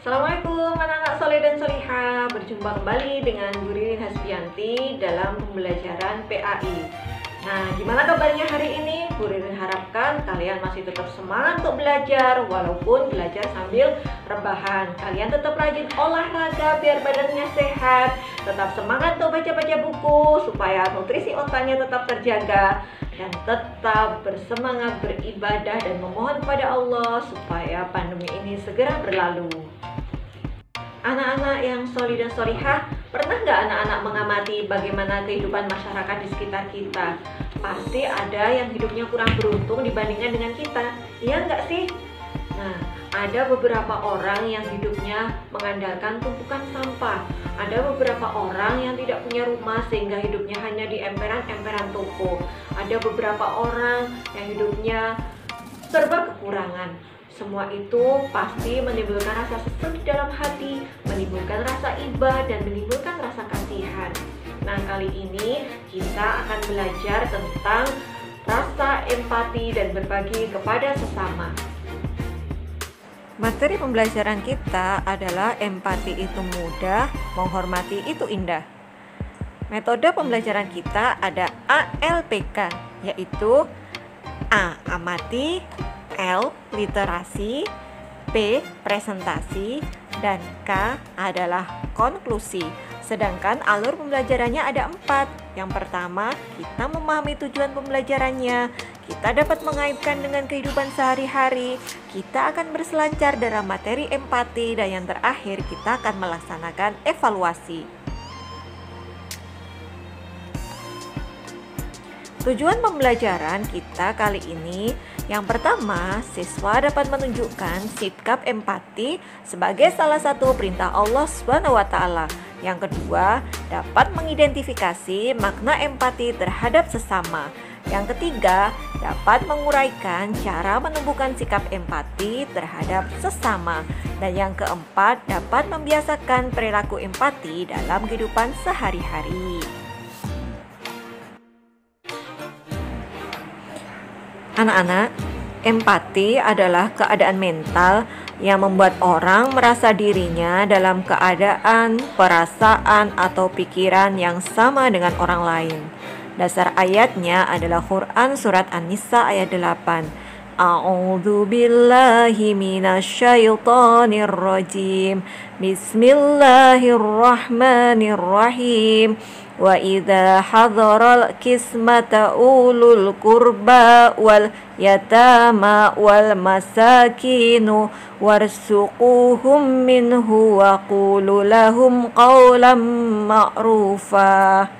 Assalamualaikum anak-anak soleh dan solihah. Berjumpa kembali dengan Bu Ririn Hasbianti dalam pembelajaran PAI. Nah, gimana kabarnya hari ini? Bu Ririn harapkan kalian masih tetap semangat untuk belajar, walaupun belajar sambil rebahan. Kalian tetap rajin olahraga biar badannya sehat. Tetap semangat untuk baca-baca buku supaya nutrisi otaknya tetap terjaga. Dan tetap bersemangat beribadah dan memohon kepada Allah supaya pandemi ini segera berlalu. Anak-anak yang solih dan solihah, pernah nggak anak-anak mengamati bagaimana kehidupan masyarakat di sekitar kita? Pasti ada yang hidupnya kurang beruntung dibandingkan dengan kita, iya nggak sih? Nah, ada beberapa orang yang hidupnya mengandalkan tumpukan sampah. Ada beberapa orang yang tidak punya rumah sehingga hidupnya hanya di emperan-emperan toko. Ada beberapa orang yang hidupnya serba kekurangan. Semua itu pasti menimbulkan rasa sesak di dalam hati, menimbulkan rasa iba, dan menimbulkan rasa kasihan. Nah, kali ini kita akan belajar tentang rasa empati dan berbagi kepada sesama. Materi pembelajaran kita adalah empati itu mudah, menghormati itu indah. Metode pembelajaran kita ada ALPK, yaitu A. Amati, L. Literasi, P. Presentasi, dan K. adalah konklusi. Sedangkan alur pembelajarannya ada 4. Yang pertama, kita memahami tujuan pembelajarannya. Kita dapat mengaitkan dengan kehidupan sehari-hari. Kita akan berselancar dalam materi empati. Dan yang terakhir, kita akan melaksanakan evaluasi. Tujuan pembelajaran kita kali ini, yang pertama, siswa dapat menunjukkan sikap empati sebagai salah satu perintah Allah SWT. Yang kedua, dapat mengidentifikasi makna empati terhadap sesama. Yang ketiga, dapat menguraikan cara menumbuhkan sikap empati terhadap sesama. Dan yang keempat, dapat membiasakan perilaku empati dalam kehidupan sehari-hari. Anak-anak, empati adalah keadaan mental yang membuat orang merasa dirinya dalam keadaan, perasaan, atau pikiran yang sama dengan orang lain. Dasar ayatnya adalah Quran Surat An-Nisa ayat 8. A'udzu billahi minasyaitonir rajim. Bismillahirrahmanirrahim. Wa idza hadaral qismata ulul qurba wal yatama wal masakinu warzuquhum minhu wa qulu lahum qawlan ma'rufa.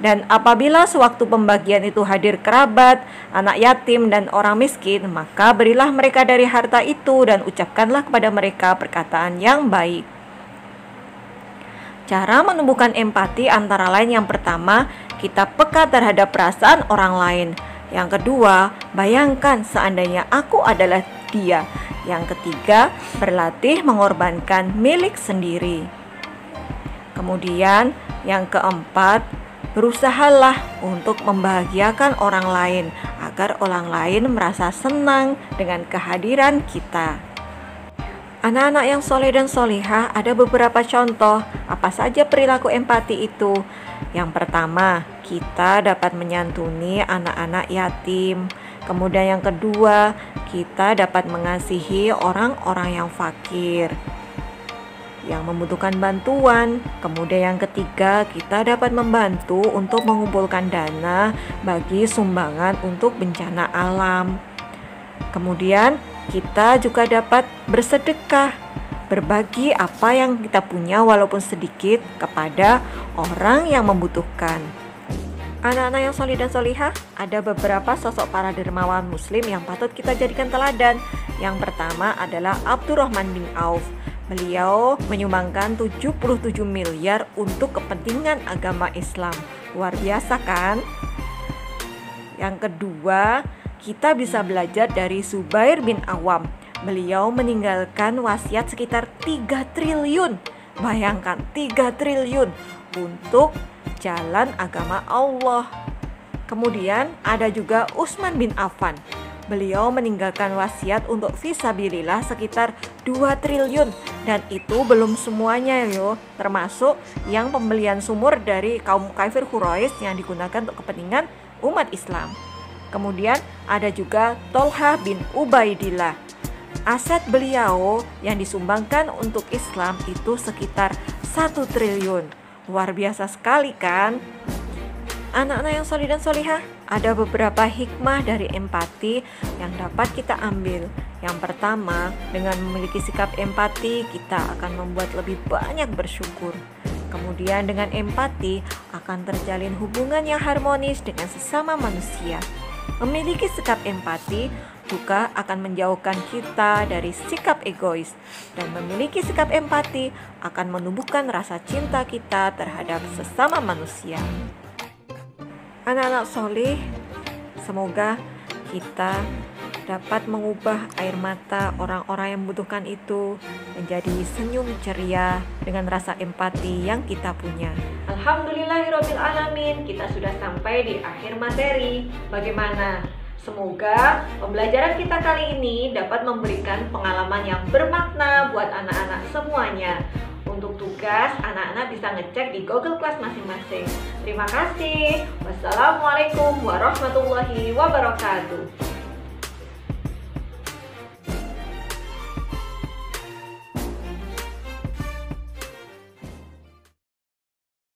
Dan apabila sewaktu pembagian itu hadir kerabat, anak yatim, dan orang miskin, maka berilah mereka dari harta itu dan ucapkanlah kepada mereka perkataan yang baik. Cara menumbuhkan empati antara lain, yang pertama, kita peka terhadap perasaan orang lain. Yang kedua, bayangkan seandainya aku adalah dia. Yang ketiga, berlatih mengorbankan milik sendiri. Kemudian, yang keempat, berusahalah untuk membahagiakan orang lain agar orang lain merasa senang dengan kehadiran kita. Anak-anak yang soleh dan solihah, ada beberapa contoh apa saja perilaku empati itu. Yang pertama, kita dapat menyantuni anak-anak yatim. Kemudian yang kedua, kita dapat mengasihi orang-orang yang fakir, yang membutuhkan bantuan. Kemudian yang ketiga, kita dapat membantu untuk mengumpulkan dana bagi sumbangan untuk bencana alam. Kemudian kita juga dapat bersedekah, berbagi apa yang kita punya walaupun sedikit kepada orang yang membutuhkan. Anak-anak yang solih dan solihah, ada beberapa sosok para dermawan muslim yang patut kita jadikan teladan. Yang pertama adalah Abdurrahman bin Auf. Beliau menyumbangkan 77 miliar untuk kepentingan agama Islam. Luar biasa kan? Yang kedua, kita bisa belajar dari Zubair bin Awam. Beliau meninggalkan wasiat sekitar 3 triliun. Bayangkan, 3 triliun untuk jalan agama Allah. Kemudian ada juga Utsman bin Affan. Beliau meninggalkan wasiat untuk fisabilillah sekitar 2 triliun. Dan itu belum semuanya yo, termasuk yang pembelian sumur dari kaum kafir Quraisy yang digunakan untuk kepentingan umat Islam. Kemudian ada juga Tolha bin Ubaidillah. Aset beliau yang disumbangkan untuk Islam itu sekitar 1 triliun. Luar biasa sekali kan? Anak-anak yang solih dan solihah, ada beberapa hikmah dari empati yang dapat kita ambil. Yang pertama, dengan memiliki sikap empati, kita akan membuat lebih banyak bersyukur. Kemudian dengan empati akan terjalin hubungan yang harmonis dengan sesama manusia. Memiliki sikap empati juga akan menjauhkan kita dari sikap egois. Dan memiliki sikap empati akan menumbuhkan rasa cinta kita terhadap sesama manusia. Anak-anak soleh, semoga kita dapat mengubah air mata orang-orang yang membutuhkan itu menjadi senyum ceria dengan rasa empati yang kita punya. Alhamdulillahirrabbilalamin, kita sudah sampai di akhir materi. Bagaimana? Semoga pembelajaran kita kali ini dapat memberikan pengalaman yang bermakna buat anak-anak semuanya. Untuk tugas, anak-anak bisa ngecek di Google Class masing-masing. Terima kasih. Wassalamualaikum warahmatullahi wabarakatuh.